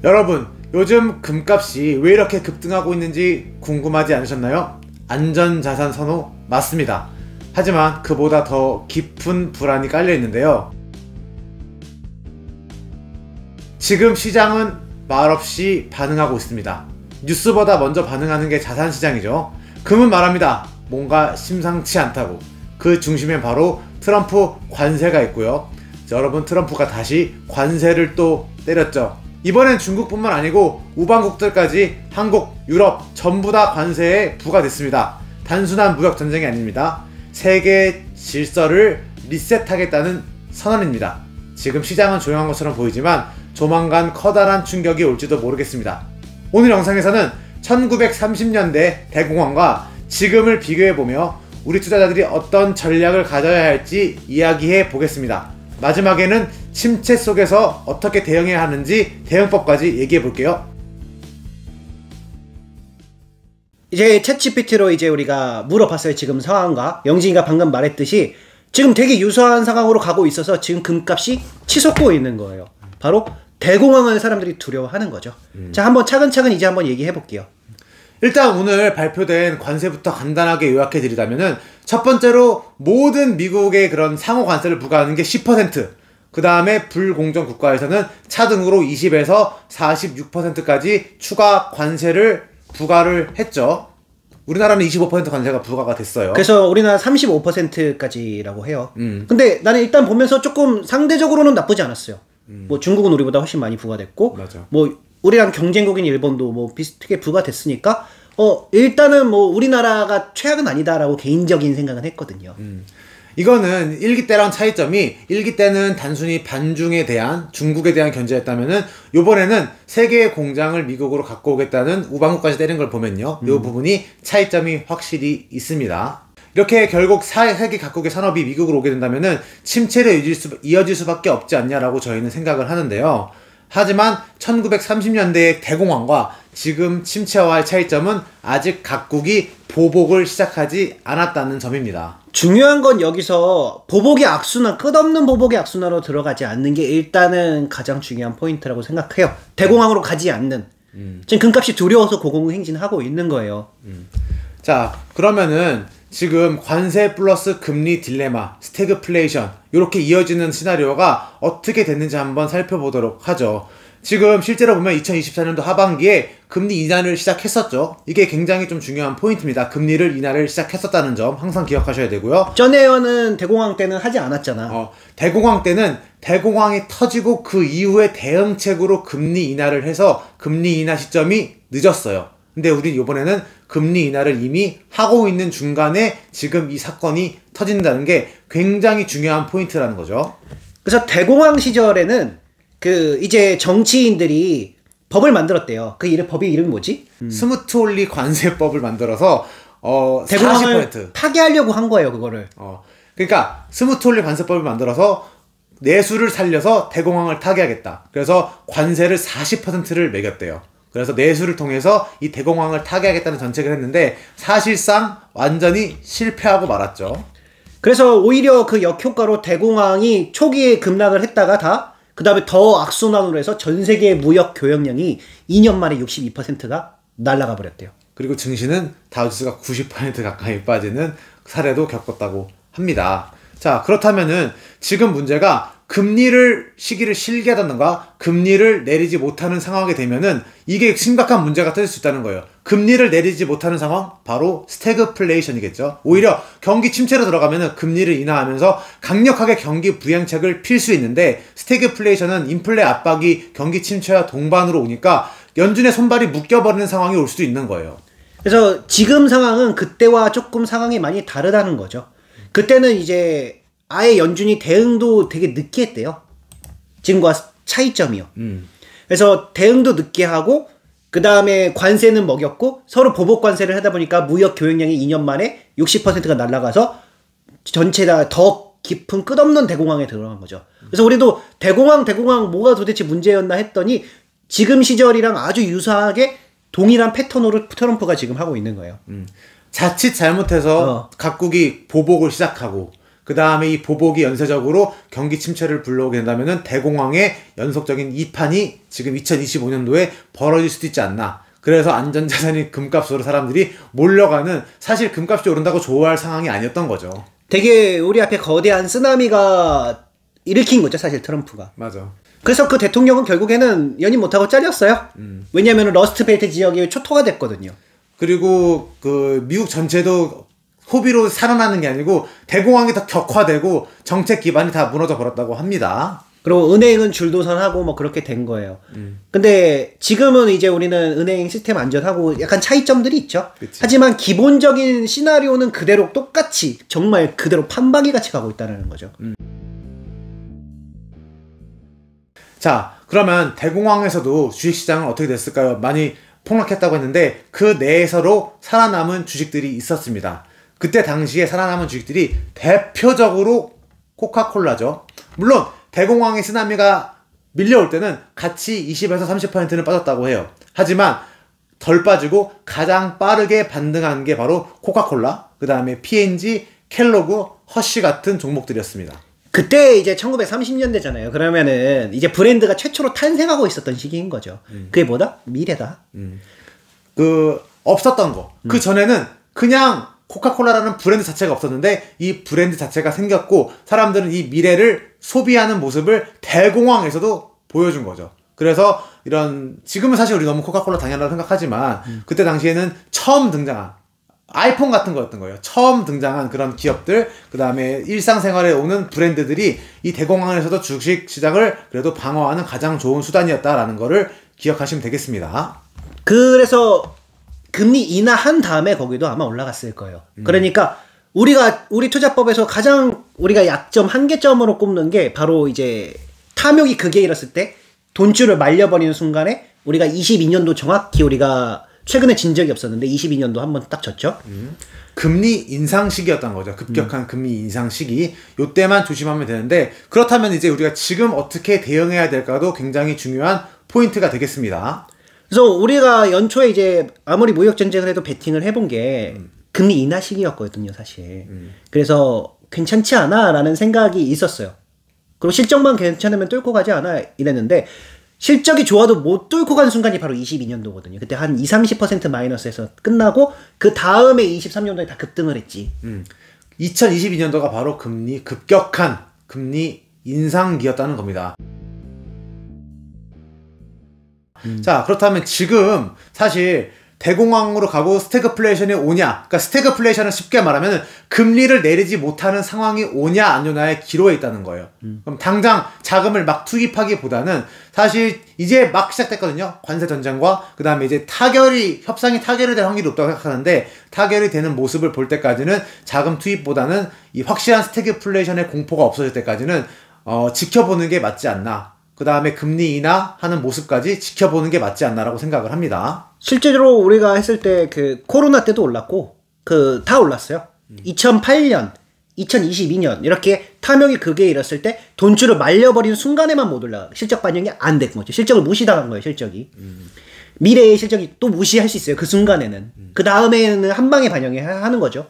여러분, 요즘 금값이 왜 이렇게 급등하고 있는지 궁금하지 않으셨나요? 안전자산 선호 맞습니다. 하지만 그보다 더 깊은 불안이 깔려 있는데요. 지금 시장은 말없이 반응하고 있습니다. 뉴스보다 먼저 반응하는 게 자산시장이죠. 금은 말합니다. 뭔가 심상치 않다고. 그 중심엔 바로 트럼프 관세가 있고요. 여러분, 트럼프가 다시 관세를 또 때렸죠. 이번엔 중국뿐만 아니고 우방국들까지 한국, 유럽 전부 다 관세에 부과됐습니다. 단순한 무역전쟁이 아닙니다. 세계 질서를 리셋하겠다는 선언입니다. 지금 시장은 조용한 것처럼 보이지만 조만간 커다란 충격이 올지도 모르겠습니다. 오늘 영상에서는 1930년대 대공황과 지금을 비교해보며 우리 투자자들이 어떤 전략을 가져야 할지 이야기해 보겠습니다. 마지막에는 침체 속에서 어떻게 대응해야 하는지 대응법까지 얘기해 볼게요. 이제 챗GPT로 이제 우리가 물어봤어요. 지금 상황과 영진이가 방금 말했듯이 지금 되게 유사한 상황으로 가고 있어서 지금 금값이 치솟고 있는 거예요. 바로 대공황을 사람들이 두려워하는 거죠. 자, 한번 차근차근 이제 한번 얘기해 볼게요. 일단 오늘 발표된 관세부터 간단하게 요약해 드리자면은 첫 번째로 모든 미국의 그런 상호 관세를 부과하는 게 10%, 그 다음에 불공정 국가에서는 차등으로 20에서 46%까지 추가 관세를 부과를 했죠. 우리나라는 25% 관세가 부과가 됐어요. 그래서 우리나라 35%까지라고 해요. 근데 나는 일단 보면서 조금 상대적으로는 나쁘지 않았어요. 뭐 중국은 우리보다 훨씬 많이 부과됐고, 맞아. 뭐 우리랑 경쟁국인 일본도 뭐 비슷하게 부과됐으니까 일단은 뭐 우리나라가 최악은 아니다라고 개인적인 생각은 했거든요. 이거는 1기 때랑 차이점이 1기 때는 단순히 반중에 대한 중국에 대한 견제였다면은 요번에는 세 개의 공장을 미국으로 갖고 오겠다는 우방국까지 때린 걸 보면요, 이 부분이 차이점이 확실히 있습니다. 이렇게 결국 세계 각국의 산업이 미국으로 오게 된다면은 침체를 이어질 수밖에 없지 않냐라고 저희는 생각을 하는데요. 하지만 1930년대의 대공황과 지금 침체와의 차이점은 아직 각국이 보복을 시작하지 않았다는 점입니다. 중요한 건 여기서 보복의 악순환, 끝없는 보복의 악순환으로 들어가지 않는 게 일단은 가장 중요한 포인트라고 생각해요. 대공황으로 가지 않는. 지금 금값이 두려워서 고공행진하고 있는 거예요. 자, 그러면은 지금 관세 플러스 금리 딜레마, 스태그플레이션, 이렇게 이어지는 시나리오가 어떻게 됐는지 한번 살펴보도록 하죠. 지금 실제로 보면 2024년도 하반기에 금리 인하를 시작했었죠. 이게 굉장히 좀 중요한 포인트입니다. 금리를 인하를 시작했었다는 점 항상 기억하셔야 되고요. 전에는 대공황 때는 하지 않았잖아. 대공황 때는 대공황이 터지고 그 이후에 대응책으로 금리 인하를 해서 금리 인하 시점이 늦었어요. 근데 우린 이번에는 금리 인하를 이미 하고 있는 중간에 지금 이 사건이 터진다는 게 굉장히 중요한 포인트라는 거죠. 그래서 대공황 시절에는 이제 정치인들이 법을 만들었대요. 법의 이름이 뭐지? 스무트 홀리 관세법을 만들어서 대공황을 40% 타개하려고 한 거예요, 그거를. 그러니까 스무트 홀리 관세법을 만들어서 내수를 살려서 대공황을 타개하겠다. 그래서 관세를 40%를 매겼대요. 그래서 내수를 통해서 이 대공황을 타개하겠다는 정책을 했는데 사실상 완전히 실패하고 말았죠. 그래서 오히려 그 역효과로 대공황이 초기에 급락을 했다가 그 다음에 더 악순환으로 해서 전 세계 무역 교역량이 2년 만에 62%가 날아가 버렸대요. 그리고 증시는 다우지수가 90% 가까이 빠지는 사례도 겪었다고 합니다. 자, 그렇다면은 지금 문제가 시기를 실기하다던가 금리를 내리지 못하는 상황이 되면은 이게 심각한 문제가 터질 수 있다는 거예요. 금리를 내리지 못하는 상황, 바로 스태그플레이션이겠죠. 오히려 경기 침체로 들어가면은 금리를 인하하면서 강력하게 경기 부양책을 필 수 있는데, 스태그플레이션은 인플레 압박이 경기 침체와 동반으로 오니까 연준의 손발이 묶여버리는 상황이 올 수도 있는 거예요. 그래서 지금 상황은 그때와 조금 상황이 많이 다르다는 거죠. 그때는 이제 아예 연준이 대응도 되게 늦게 했대요. 지금과 차이점이요. 그래서 대응도 늦게 하고 그 다음에 관세는 먹였고 서로 보복 관세를 하다 보니까 무역 교역량이 2년 만에 60%가 날아가서 전체 다 더 깊은 끝없는 대공황에 들어간 거죠. 그래서 우리도 대공황 뭐가 도대체 문제였나 했더니 지금 시절이랑 아주 유사하게 동일한 패턴으로 트럼프가 지금 하고 있는 거예요. 자칫 잘못해서 각국이 보복을 시작하고 그 다음에 이 보복이 연쇄적으로 경기 침체를 불러오게 된다면은 대공황의 연속적인 이판이 지금 2025년도에 벌어질 수도 있지 않나. 그래서 안전자산인 금값으로 사람들이 몰려가는, 사실 금값이 오른다고 좋아할 상황이 아니었던 거죠. 되게 우리 앞에 거대한 쓰나미가 일으킨 거죠, 사실 트럼프가. 맞아. 그래서 그 대통령은 결국에는 연임 못하고 잘렸어요. 왜냐면 러스트벨트 지역이 초토화 됐거든요. 그리고 그 미국 전체도 소비로 살아나는 게 아니고 대공황이 더 격화되고 정책 기반이 다 무너져 버렸다고 합니다. 그리고 은행은 줄도선하고 뭐 그렇게 된 거예요. 근데 지금은 이제 우리는 은행 시스템 안전하고 약간 차이점들이 있죠. 그치. 하지만 기본적인 시나리오는 그대로 똑같이 정말 그대로 판박이 같이 가고 있다는 거죠. 자, 그러면 대공황에서도 주식시장은 어떻게 됐을까요? 많이 폭락했다고 했는데 그 내에서로 살아남은 주식들이 있었습니다. 그때 당시에 살아남은 주식들이 대표적으로 코카콜라죠. 물론 대공황의 쓰나미가 밀려올 때는 같이 20에서 30%는 빠졌다고 해요. 하지만 덜 빠지고 가장 빠르게 반등한 게 바로 코카콜라, 그 다음에 P&G, 켈로그, 허쉬 같은 종목들이었습니다. 그때 이제 1930년대잖아요. 그러면은 이제 브랜드가 최초로 탄생하고 있었던 시기인 거죠. 그게 뭐다? 미래다. 그 없었던 거. 그 전에는 그냥 코카콜라라는 브랜드 자체가 없었는데 이 브랜드 자체가 생겼고 사람들은 이 미래를 소비하는 모습을 대공황에서도 보여준 거죠. 그래서 이런, 지금은 사실 우리 너무 코카콜라 당연하다고 생각하지만 그때 당시에는 처음 등장한 아이폰 같은 거였던 거예요. 처음 등장한 그런 기업들, 그 다음에 일상생활에 오는 브랜드들이 이 대공황에서도 주식 시장을 그래도 방어하는 가장 좋은 수단이었다라는 거를 기억하시면 되겠습니다. 그래서 금리 인하한 다음에 거기도 아마 올라갔을 거예요. 그러니까 우리 투자법에서 가장 우리가 약점, 한계점으로 꼽는 게 바로 이제 탐욕이 극에 이르렀을 때 돈줄을 말려버리는 순간에 우리가 22년도 정확히 우리가 최근에 진 적이 없었는데 22년도 한번 딱 졌죠. 금리 인상 시기였던 거죠. 급격한 금리 인상 시기. 요때만 조심하면 되는데, 그렇다면 이제 우리가 지금 어떻게 대응해야 될까도 굉장히 중요한 포인트가 되겠습니다. 그래서 우리가 연초에 이제 아무리 무역 전쟁을 해도 베팅을 해본 게 금리 인하 시기였거든요, 사실. 그래서 괜찮지 않아? 라는 생각이 있었어요. 그리고 실적만 괜찮으면 뚫고 가지 않아? 이랬는데 실적이 좋아도 못 뚫고 간 순간이 바로 22년도거든요. 그때 한 20-30% 마이너스에서 끝나고 그 다음에 23년도에 다 급등을 했지. 2022년도가 바로 급격한 금리 인상기였다는 겁니다. 자, 그렇다면 지금 사실 대공황으로 가고 스태그플레이션이 오냐, 그러니까 스태그플레이션을 쉽게 말하면 금리를 내리지 못하는 상황이 오냐 안 오냐의 기로에 있다는 거예요. 그럼 당장 자금을 막 투입하기보다는 사실 이제 막 시작됐거든요. 관세 전쟁과 그 다음에 이제 협상이 타결이 될 확률이 높다고 생각하는데, 타결이 되는 모습을 볼 때까지는 자금 투입보다는 이 확실한 스태그플레이션의 공포가 없어질 때까지는 지켜보는 게 맞지 않나. 그 다음에 금리 인하하는 모습까지 지켜보는 게 맞지 않나라고 생각을 합니다. 실제로 우리가 했을 때 그 코로나 때도 올랐고 다 올랐어요. 2008년, 2022년 이렇게 탐욕이 극에 이뤘을 때 돈줄을 말려버리는 순간에만 못 올라. 실적 반영이 안 된 거죠. 실적을 무시당한 거예요, 실적이. 미래의 실적이 또 무시할 수 있어요, 그 순간에는. 그 다음에는 한 방에 반영이 하는 거죠.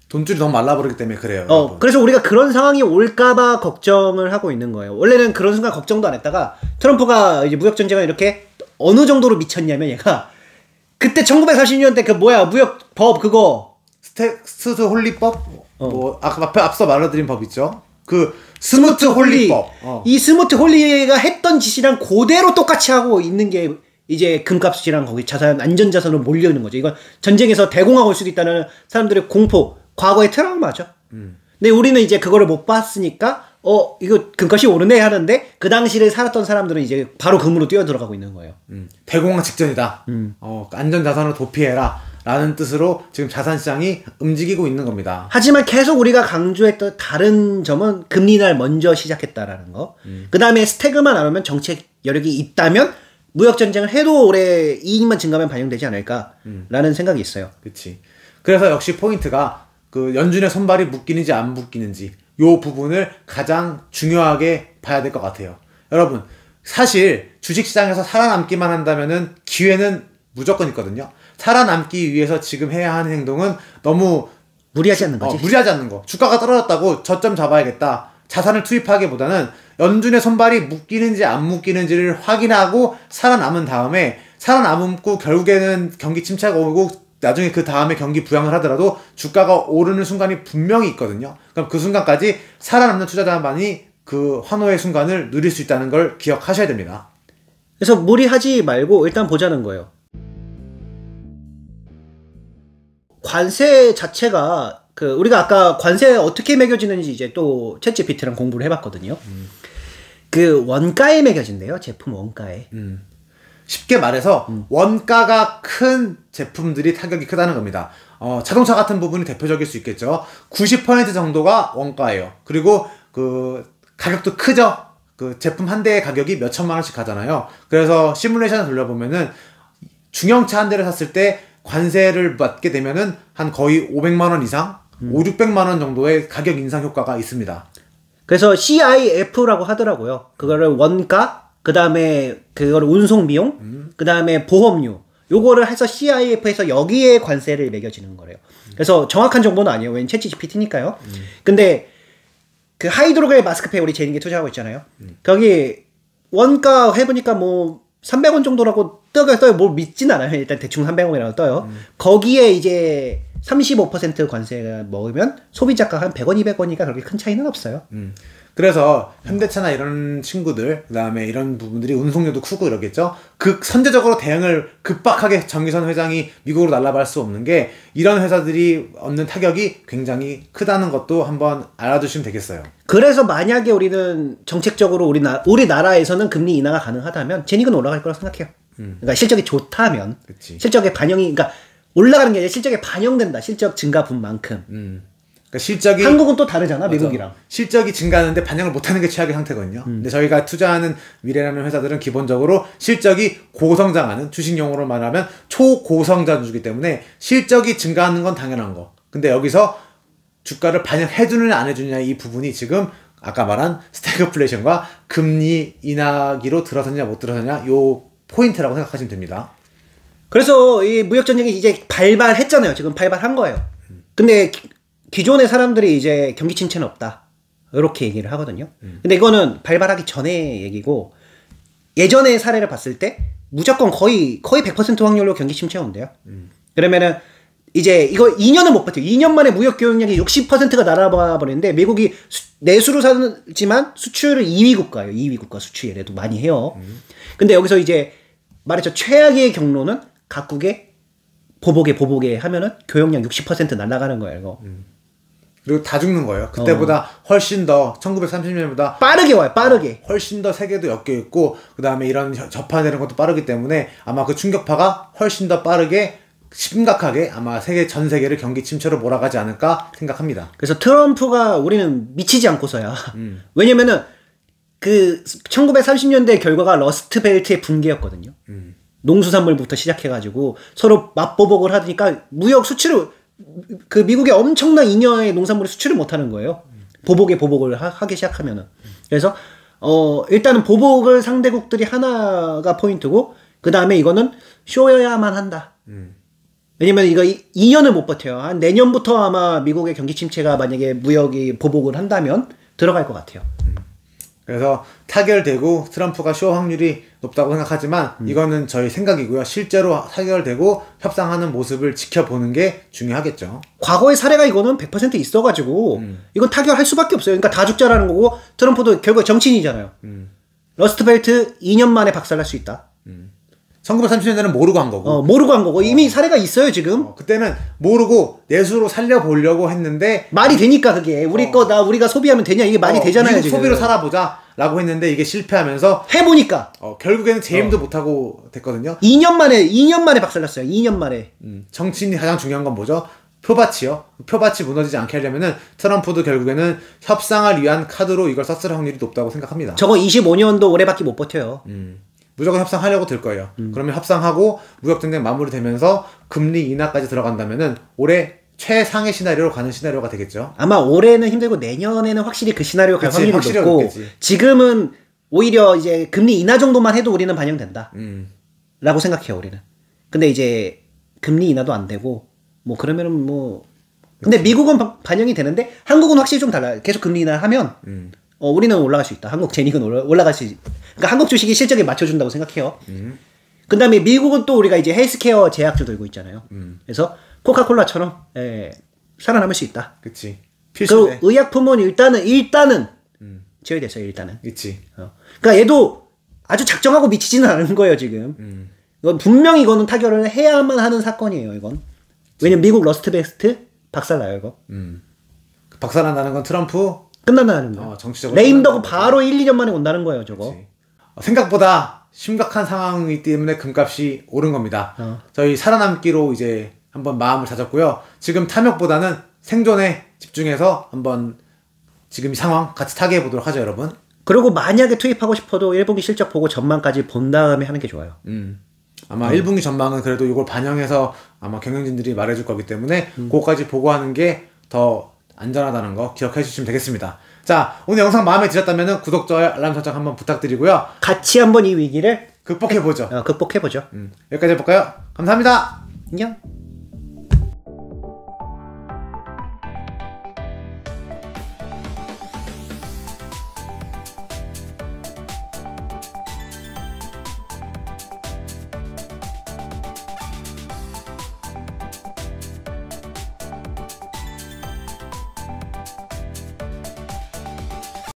돈줄이 너무 말라버리기 때문에 그래요. 그래서 우리가 그런 상황이 올까봐 걱정을 하고 있는 거예요. 원래는 그런 순간 걱정도 안 했다가 트럼프가 이제 무역전쟁을 이렇게 어느 정도로 미쳤냐면 얘가 그때 1940년대 그 무역법 그거 스트스 홀리법? 뭐 앞서 말해드린 법 있죠? 그 스무트 홀리법. 이 스무트 홀리가 했던 짓이랑 그대로 똑같이 하고 있는 게 이제 금값이랑 거기 안전자산으로 몰려있는 거죠. 이건 전쟁에서 대공황 올 수도 있다는 사람들의 공포, 과거의 트라우마죠. 근데 우리는 이제 그거를 못 봤으니까 이거 금값이 오르네 하는데 그 당시를 살았던 사람들은 이제 바로 금으로 뛰어들어가고 있는 거예요. 대공황 직전이다. 안전자산을 도피해라 라는 뜻으로 지금 자산시장이 움직이고 있는 겁니다. 하지만 계속 우리가 강조했던 다른 점은 금리 인하를 먼저 시작했다라는 거. 그 다음에 스태그만 안 오면 정책 여력이 있다면 무역전쟁을 해도 올해 이익만 증가하면 반영되지 않을까라는 생각이 있어요. 그치. 그래서 역시 포인트가 그 연준의 손발이 묶이는지 안 묶이는지 요 부분을 가장 중요하게 봐야 될 것 같아요. 여러분, 사실 주식시장에서 살아남기만 한다면은 기회는 무조건 있거든요. 살아남기 위해서 지금 해야 하는 행동은 너무 무리하지 않는 거지. 무리하지 않는 거. 주가가 떨어졌다고 저점 잡아야겠다. 자산을 투입하기보다는 연준의 손발이 묶이는지 안 묶이는지를 확인하고 살아남은 다음에 살아남고 결국에는 경기 침체가 오고 나중에 그 다음에 경기 부양을 하더라도 주가가 오르는 순간이 분명히 있거든요. 그럼 그 순간까지 살아남는 투자자만이 그 환호의 순간을 누릴 수 있다는 걸 기억하셔야 됩니다. 그래서 무리하지 말고 일단 보자는 거예요. 관세 자체가 우리가 아까 관세 어떻게 매겨지는지 이제 또 챗GPT랑 공부를 해봤거든요. 그 원가에 매겨진대요. 제품 원가에. 쉽게 말해서 원가가 큰 제품들이 타격이 크다는 겁니다. 자동차 같은 부분이 대표적일 수 있겠죠. 90% 정도가 원가예요. 그리고 그 가격도 크죠. 그 제품 한 대의 가격이 몇 천만 원씩 가잖아요. 그래서 시뮬레이션을 돌려보면은 중형차 한 대를 샀을 때 관세를 받게 되면은 한 거의 500만 원 이상, 5, 600만 원 정도의 가격 인상 효과가 있습니다. 그래서 CIF라고 하더라고요. 그거를 원가, 그 다음에 그거를 운송 비용, 그 다음에 보험료, 요거를 해서 CIF에서 여기에 관세를 매겨지는 거래요. 그래서 정확한 정보는 아니에요. 왜냐면 챗GPT니까요. 근데 그 하이드로겔 마스크팩 우리 제니게 투자하고 있잖아요. 거기 원가 해보니까 뭐 300원 정도라고 떠요. 뭘 믿진 않아요. 일단 대충 300원이라고 떠요. 거기에 이제 35% 관세가 먹으면 소비자가 한 100원, 200원이니까 그렇게 큰 차이는 없어요. 그래서 현대차나 이런 친구들, 그 다음에 이런 부분들이 운송료도 크고 이러겠죠. 선제적으로 대응을 급박하게 정기선 회장이 미국으로 날아갈 수 없는 게 이런 회사들이 얻는 타격이 굉장히 크다는 것도 한번 알아두시면 되겠어요. 그래서 만약에 우리는 정책적으로 우리나라에서는 금리 인하가 가능하다면 제닉은 올라갈 거라고 생각해요. 그러니까 실적이 좋다면, 그치. 실적의 반영이, 그러니까 올라가는 게 아니라 실적에 반영된다. 실적 증가분만큼. 그러니까 실적이 한국은 또 다르잖아. 미국이랑. 실적이 증가하는데 반영을 못하는 게 최악의 상태거든요. 근데 저희가 투자하는 미래라는 회사들은 기본적으로 실적이 고성장하는, 주식용어로 말하면 초고성장주기 때문에 실적이 증가하는 건 당연한 거. 근데 여기서 주가를 반영해주느냐 안 해주느냐 이 부분이 지금 아까 말한 스태그플레이션과 금리 인하기로 들어서냐 못 들어서냐 요 포인트라고 생각하시면 됩니다. 그래서 이 무역전쟁이 이제 발발했잖아요. 지금 발발한 거예요. 근데 기존의 사람들이 이제 경기 침체는 없다. 이렇게 얘기를 하거든요. 근데 이거는 발발하기 전에 얘기고, 예전의 사례를 봤을 때 무조건 거의 100% 확률로 경기 침체가 온대요. 그러면은 이제 이거 2년은 못 버텨요. 2년 만에 무역 교역량이 60%가 날아가 버리는데, 미국이 내수로 살지만 수출을 2위 국가예요. 2위 국가 수출이라도 많이 해요. 근데 여기서 이제 말했죠. 최악의 경로는 각국의 보복에 하면은 교역량 60% 날아가는 거예요. 이거. 그리고 다 죽는 거예요. 그때보다 훨씬 더 1930년보다 빠르게 와요. 빠르게. 훨씬 더 세계도 엮여 있고 그 다음에 이런 접하되는 것도 빠르기 때문에 아마 그 충격파가 훨씬 더 빠르게 심각하게 아마 전 세계를 경기 침체로 몰아가지 않을까 생각합니다. 그래서 트럼프가 우리는 미치지 않고서야. 왜냐면은 그 1930년대 결과가 러스트벨트의 붕괴였거든요. 농수산물부터 시작해가지고 서로 맞보복을 하니까 무역 수출을 그 미국에 엄청난 잉여의 농산물을 수출을 못하는 거예요. 보복을 하기 시작하면은. 그래서 일단은 보복을 상대국들이 하나가 포인트고, 그 다음에 이거는 쇼여야만 한다. 왜냐면 이거 2년을 못 버텨요. 한 내년부터 아마 미국의 경기 침체가 만약에 무역이 보복을 한다면 들어갈 것 같아요. 그래서 타결되고 트럼프가 쇼 확률이 높다고 생각하지만 이거는 저희 생각이고요. 실제로 타결되고 협상하는 모습을 지켜보는 게 중요하겠죠. 과거의 사례가 이거는 100% 있어가지고 이건 타결할 수밖에 없어요. 그러니까 다 죽자라는 거고, 트럼프도 결국 정치인이잖아요. 러스트벨트 2년 만에 박살날 수 있다. 1930년대는 모르고 한 거고. 모르고 한 거고. 이미 사례가 있어요, 지금. 그때는 모르고 내수로 살려보려고 했는데. 말이 되니까 그게. 우리가 소비하면 되냐? 이게 말이 되잖아요, 미국 지금. 소비로 살아보자. 라고 했는데 이게 실패하면서. 해보니까. 결국에는 재임도 못하고 됐거든요. 2년 만에 박살났어요. 2년 만에. 정치인이 가장 중요한 건 뭐죠? 표밭이요. 표밭이 무너지지 않게 하려면은 트럼프도 결국에는 협상을 위한 카드로 이걸 썼을 확률이 높다고 생각합니다. 저거 25년도 올해밖에 못 버텨요. 무조건 협상하려고 들 거예요. 그러면 협상하고 무역전쟁 마무리되면서 금리 인하까지 들어간다면은 올해 최상의 시나리오로 가는 시나리오가 되겠죠. 아마 올해는 힘들고 내년에는 확실히 그 시나리오 갈 확률이 높고, 높겠지. 지금은 오히려 이제 금리 인하 정도만 해도 우리는 반영된다. 라고 생각해요, 우리는. 근데 이제 금리 인하도 안 되고, 뭐 그러면은 뭐 근데 미국은 반영이 되는데 한국은 확실히 좀 달라요. 계속 금리 인하하면 우리는 올라갈 수 있다. 한국 재익은 올라갈 수 있다. 그러니까 한국 주식이 실적에 맞춰준다고 생각해요. 그 다음에 미국은 또 우리가 이제 헬스케어 제약주 들고 있잖아요. 그래서 코카콜라처럼 살아남을 수 있다. 그치. 그 의약품은 일단은 제외됐어요. 일단은. 그치. 그러니까 얘도 아주 작정하고 미치지는 않은 거예요 지금. 이건 분명히 이거는 타결을 해야만 하는 사건이에요. 이건. 왜냐면 미국 러스트 베스트 박살나요 이거. 박살난다는 건 트럼프 끝난다는 거. 정치적으로 레임덕은 바로 1, 2년 만에 온다는 거예요 저거. 생각보다 심각한 상황이기 때문에 금값이 오른 겁니다. 저희 살아남기로 이제 한번 마음을 다졌고요. 지금 탐욕보다는 생존에 집중해서 한번 지금 이 상황 같이 타개해 보도록 하죠, 여러분. 그리고 만약에 투입하고 싶어도 1분기 실적 보고 전망까지 본 다음에 하는 게 좋아요. 아마 1분기 전망은 그래도 이걸 반영해서 아마 경영진들이 말해줄 거기 때문에 그거까지 보고 하는 게 더 안전하다는 거 기억해 주시면 되겠습니다. 자, 오늘 영상 마음에 드셨다면 구독, 좋아요, 알람 설정 한번 부탁드리고요. 같이 한번 이 위기를 극복해보죠. 극복해보죠. 여기까지 해볼까요? 감사합니다. 안녕.